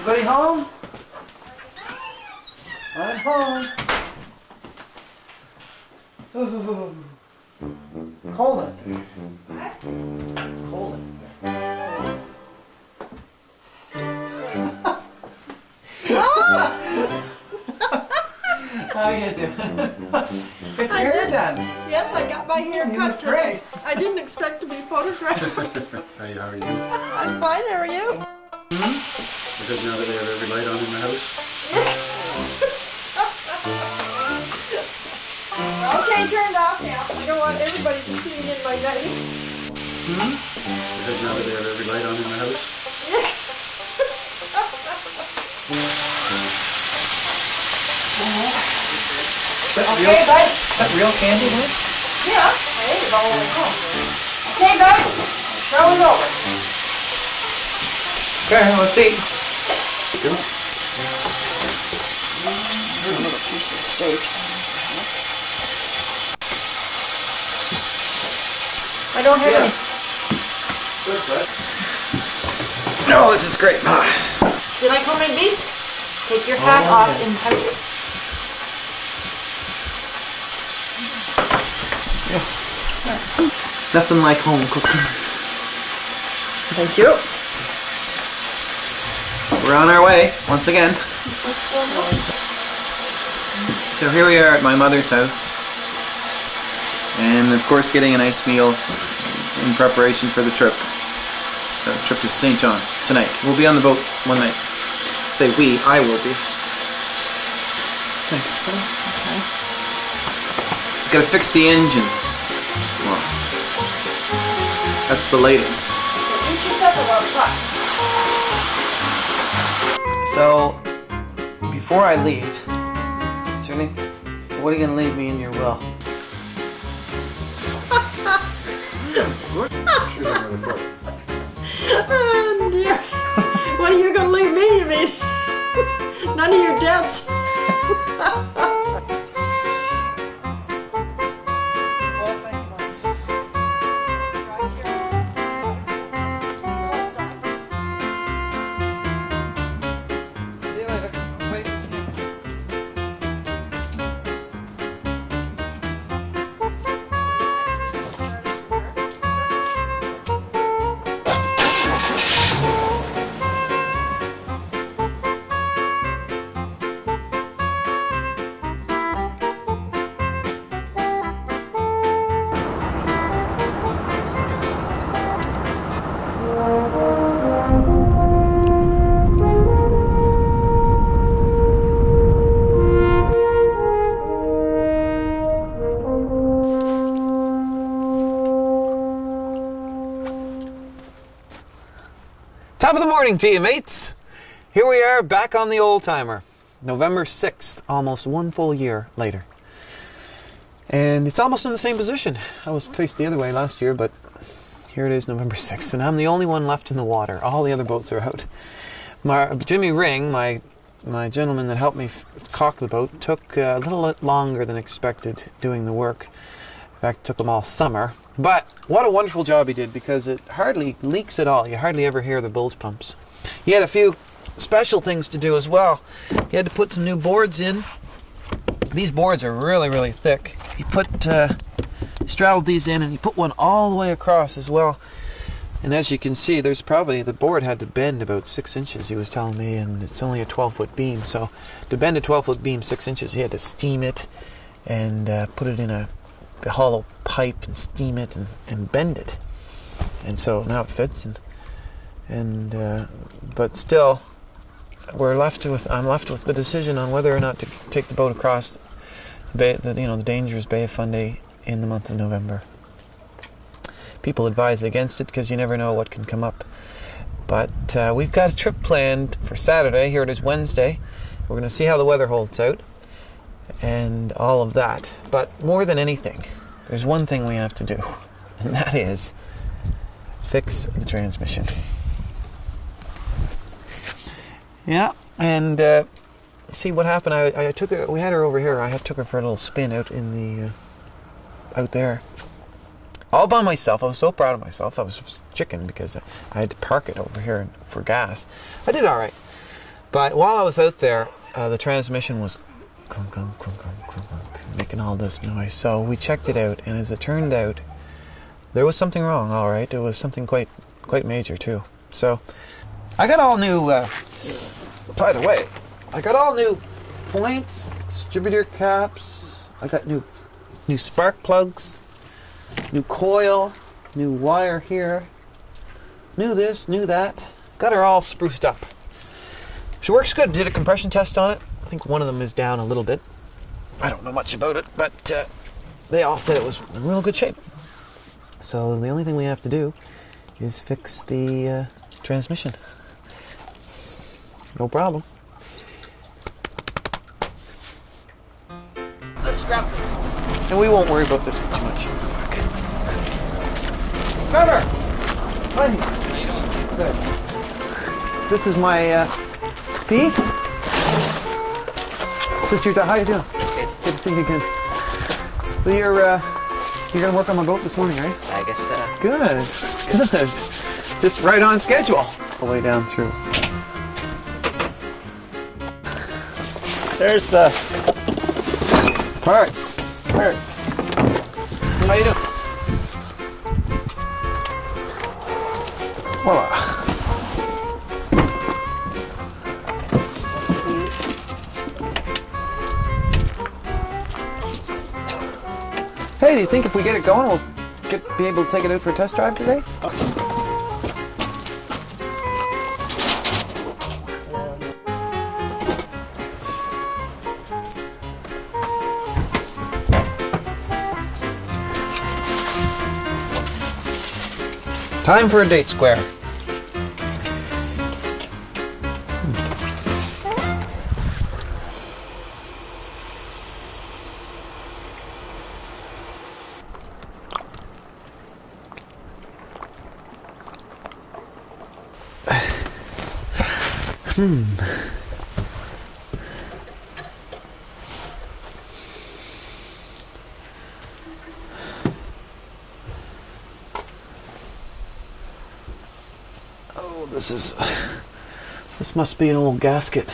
Anybody home? I'm home. Ooh. It's cold in here. It's cold in here. How you doing? Get your hair done. Yes, I got my hair cut today. I didn't expect to be photographed. Hey, how are you? I'm fine, how are you? Because now that they have every light on in the house. Okay, turned off now. I don't want everybody to see me in my nightie. Because now that they have every light on in the house. Okay, bud. Is that real candy, man? Yeah, I ate it all the way home. Okay, bud, show is over. Okay, let's see. A little piece of steak. I don't have any. Good, bud. No, this is great. You like homemade beets? Take your hat off in the house. Nothing like home cooking. Thank you. We're on our way, once again. So here we are at my mother's house. And of course getting a nice meal in preparation for the trip. The trip to St. John tonight. We'll be on the boat one night. Say we, I will be. Thanks. Okay. Gotta fix the engine. Well, that's the latest. Eat yourself about So, before I leave, is there anything, what are you gonna leave me in your will? Oh, dear. What are you going to leave me, you mean? None of your debts. Top of the morning to you, mates. Here we are back on the old timer. November 6th, almost one full year later. And it's almost in the same position. I was faced the other way last year, but here it is, November 6th, and I'm the only one left in the water. All the other boats are out. Jimmy Ring, my gentleman that helped me caulk the boat, took a little longer than expected doing the work. In fact, it took him all summer. But what a wonderful job he did, because it hardly leaks at all. You hardly ever hear the bilge pumps. He had a few special things to do as well. He had to put some new boards in. These boards are really, really thick. He straddled these in, and he put one all the way across as well. And as you can see, the board had to bend about 6 inches, he was telling me, and it's only a 12-foot beam. So to bend a 12-foot beam 6 inches, he had to steam it and put it in a hollow pipe and steam it and bend it. And so now it fits, but still I'm left with the decision on whether or not to take the boat across the dangerous Bay of Fundy in the month of November. People advise against it because you never know what can come up. But we've got a trip planned for Saturday. Here it is, Wednesday. We're going to see how the weather holds out and all of that. But more than anything, there's one thing we have to do, and that is fix the transmission. Yeah, and see what happened. I took her. We had her over here. I took her for a little spin out out there, all by myself. I was so proud of myself. I was chicken because I had to park it over here for gas. I did all right. But while I was out there, the transmission was clunk, clunk, clunk, clunk, clunk, clunk, making all this noise. So we checked it out, and as it turned out, there was something wrong. All right, it was something quite major too. So I got all new. By the way, I got all new points, distributor caps. I got new spark plugs, new coil, new wire here, new this, new that. Got her all spruced up. She works good. Did a compression test on it. I think one of them is down a little bit. I don't know much about it, but they all said it was in real good shape. So the only thing we have to do is fix the transmission. No problem. Let's scrap this. And we won't worry about this too much. Trevor! Buddy! How you doing? Good. This is my piece. This is your... How you doing? Good to see you again. So you're going to work on my boat this morning, right? I guess so. Good. Just right on schedule. All the way down through. There's the parts. How you doing? Voila. Hey, do you think if we get it going, we'll be able to take it out for a test drive today? Time for a date square. Oh, this must be an old gasket.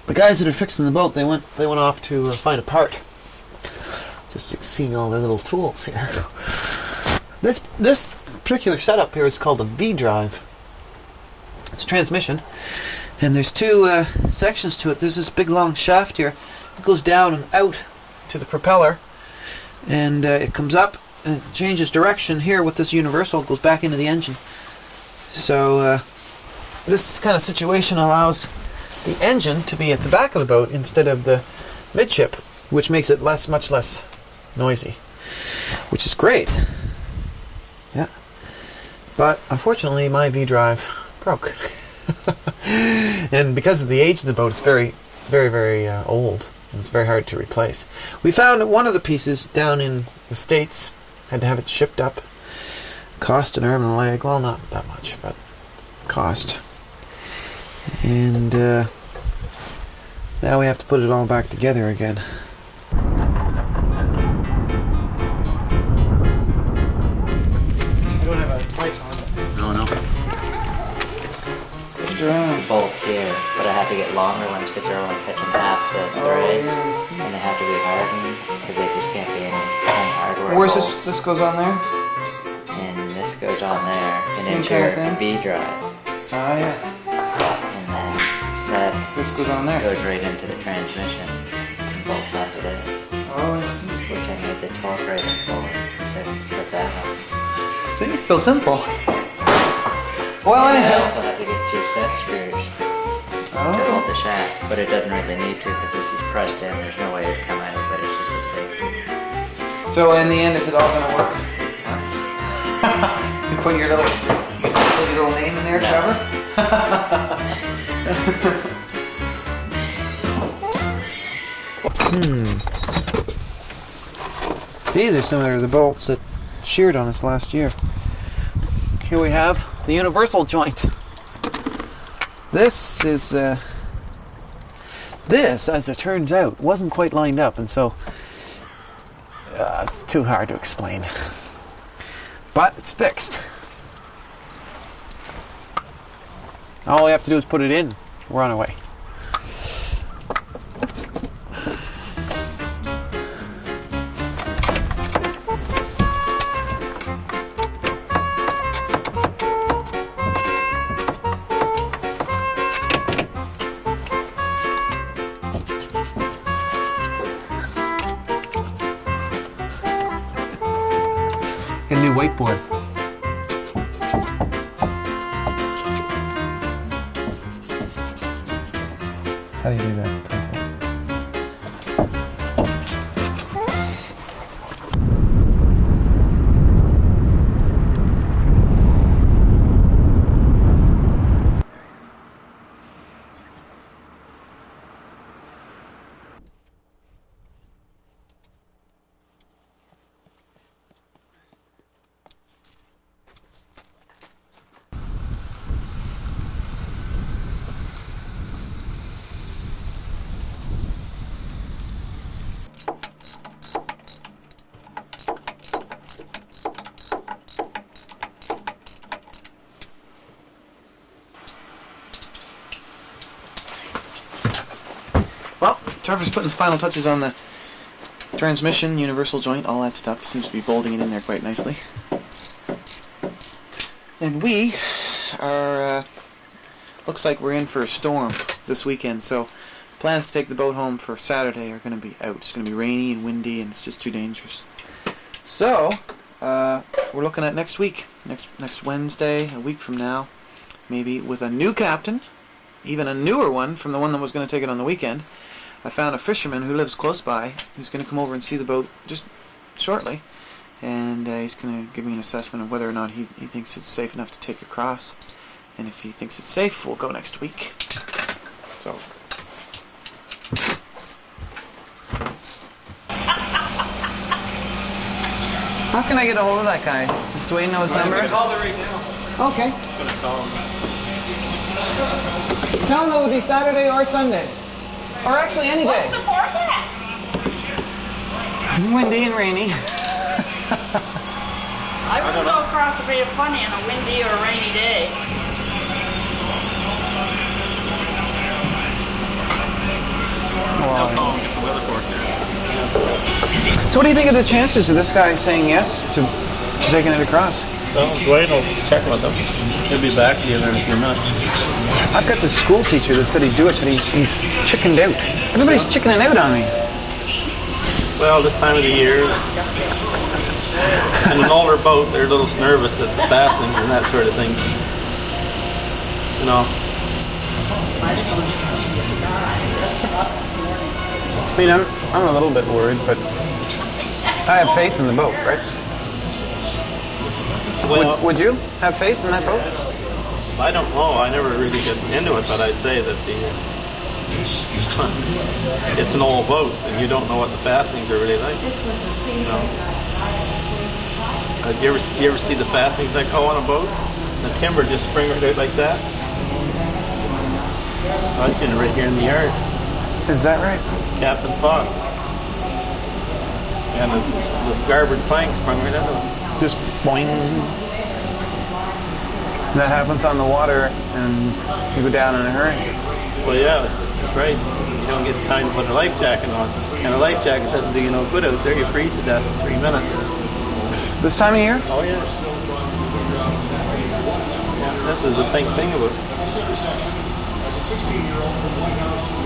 The guys that are fixing the boat, they went off to find a part. Just seeing all their little tools here. This particular setup here is called a V drive. It's a transmission, and there's two sections to it. There's this big long shaft here. It goes down and out to the propeller, and it comes up and it changes direction here with this universal. It goes back into the engine. So this kind of situation allows the engine to be at the back of the boat instead of the midship, which makes it much less noisy, which is great. Yeah. But unfortunately, my V drive broke. And because of the age of the boat, it's very, very, very old, and it's very hard to replace. We found one of the pieces down in the States. Had to have it shipped up. Cost an arm and a leg. Well, not that much, but cost. And now we have to put it all back together again. Bolts here, but I have to get longer ones because they're only catching half the threads, and they have to be hardened because they just can't be any hardware. Where's bolts. this goes on there? And this goes on there, and Same into kind your of thing? V drive, Oh yeah. and then that This goes on there. goes right into the transmission and bolts off of this, Oh, I see. which I made the torque rating for to put that on. See, so simple. Well, And I anyhow. also have to get 2 set screws to hold the shaft, but it doesn't really need to because this is pressed in. There's no way it'd come out, but it's just a safety. So in the end, is it all gonna work? Huh? You put your little name in there, No. Trevor? These are similar to the bolts that sheared on us last year. Here we have the universal joint. This is, this, as it turns out, wasn't quite lined up, and so it's too hard to explain. But it's fixed. All we have to do is put it in. We're on our way. Get a new whiteboard. How do you do that? Well, Trevor's putting the final touches on the transmission, universal joint, all that stuff. He seems to be bolting it in there quite nicely. And we are, looks like we're in for a storm this weekend, so plans to take the boat home for Saturday are going to be out. It's going to be rainy and windy, and it's just too dangerous. So, we're looking at next week, next Wednesday, a week from now, maybe with a new captain, even a newer one from the one that was going to take it on the weekend. I found a fisherman who lives close by who's going to come over and see the boat just shortly, and he's going to give me an assessment of whether or not he thinks it's safe enough to take across, and if he thinks it's safe, we'll go next week. So. How can I get a hold of that guy? Does Dwayne know his number? I'm going to call it right now. Okay. I'm going to call him. Tell him it would be Saturday or Sunday. Or actually any day. What's the forecast? Windy and rainy. I wouldn't go across the Bay of Fundy on a windy or rainy day. I'll call him, get the weather forecast. So what do you think of the chances of this guy saying yes to taking it across? Well, Dwayne will check with him. He'll be back to you in a few minutes. I've got this school teacher that said he'd do it, but he's chickened out. Everybody's chickening out on me. Well, this time of the year, in an older boat, they're a little nervous at the fastenings and that sort of thing. You know. I mean, I'm a little bit worried, but I have faith in the boat, right? Well, Would you have faith in that boat? I don't know. I never really get into it, but I'd say that it's an old boat, and you don't know what the fastenings are really like. You know. You ever see the fastenings that go on a boat? The timber just spring right out like that. I've seen it right here in the yard. Is that right? Captain Fox. And the garboard plank sprung right out of it. Just boing. That happens on the water, and you go down in a hurry. Well, yeah, that's right. You don't get time to put a life jacket on. And a life jacket doesn't do you no good out there. You freeze to death in 3 minutes. This time of year? Oh, yeah. This is the thing about it.